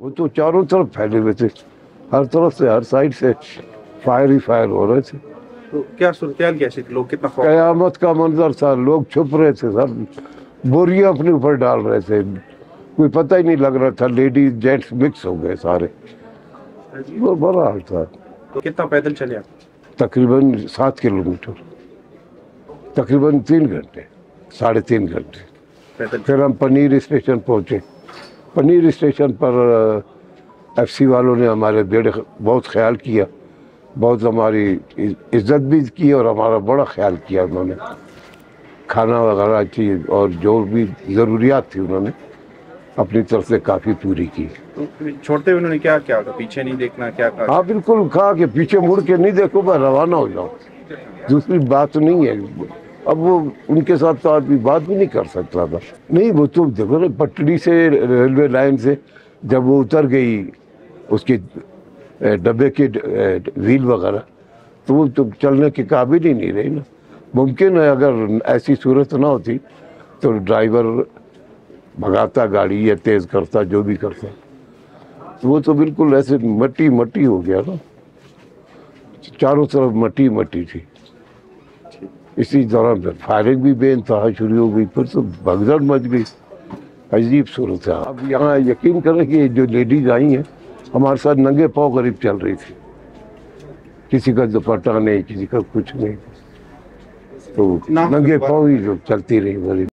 वो तो चारों तरफ फैले हुए थे, हर तरफ से, हर साइड से फायर ही फायर हो रहे थे। तो क्या सूरत कैसी थी, लोग कितना कयामत का मंजर था, लोग छुप रहे थे, सब बोरियां अपने ऊपर डाल रहे थे, कोई पता ही नहीं लग रहा था, लेडीज जेंट्स मिक्स हो गए सारे, बहुत बड़ा हाल था। तो कितना पैदल चले आप? तकरीबन 7 किलोमीटर, तकरीबन 3 घंटे, 3.5 घंटे। पैदल फिर हम पनीर स्टेशन पहुँचे। पनीर स्टेशन पर एफसी वालों ने हमारे बहुत ख्याल किया, बहुत हमारी इज्जत भी की और हमारा बड़ा ख्याल किया उन्होंने। खाना वगैरह चीज़ और जो भी ज़रूरियात थी उन्होंने अपनी तरफ से काफ़ी पूरी की। तो छोड़ते हुए उन्होंने क्या क्या कहा? पीछे नहीं देखना, क्या कहा? हाँ बिल्कुल, कहा कि पीछे मुड़ के नहीं देखो, मैं रवाना हो जाऊँ, दूसरी बात नहीं है। अब वो उनके साथ तो आदमी बात भी नहीं कर सकता था। नहीं, वो तो देखो ना, पटरी से, रेलवे लाइन से जब वो उतर गई उसके डब्बे के व्हील वगैरह, तो वो तो चलने के काबिल ही नहीं रही ना। मुमकिन है अगर ऐसी सूरत ना होती तो ड्राइवर भगाता गाड़ी या तेज़ करता, जो भी करता, तो वो तो बिल्कुल ऐसे मट्टी मट्टी हो गया ना, चारों तरफ मट्टी मट्टी थी। इसी दौरान फायरिंग भी बेइंतहा शुरू हो गई, फिर तो भगदड़ मच गई, अजीब सूरत है। अब यहाँ यकीन करें कि जो लेडीज आई हैं हमारे साथ नंगे पाँव करीब चल रही थी, किसी का दुपट्टा नहीं, किसी का कुछ नहीं, तो नंगे पाँव ही जो चलती रही।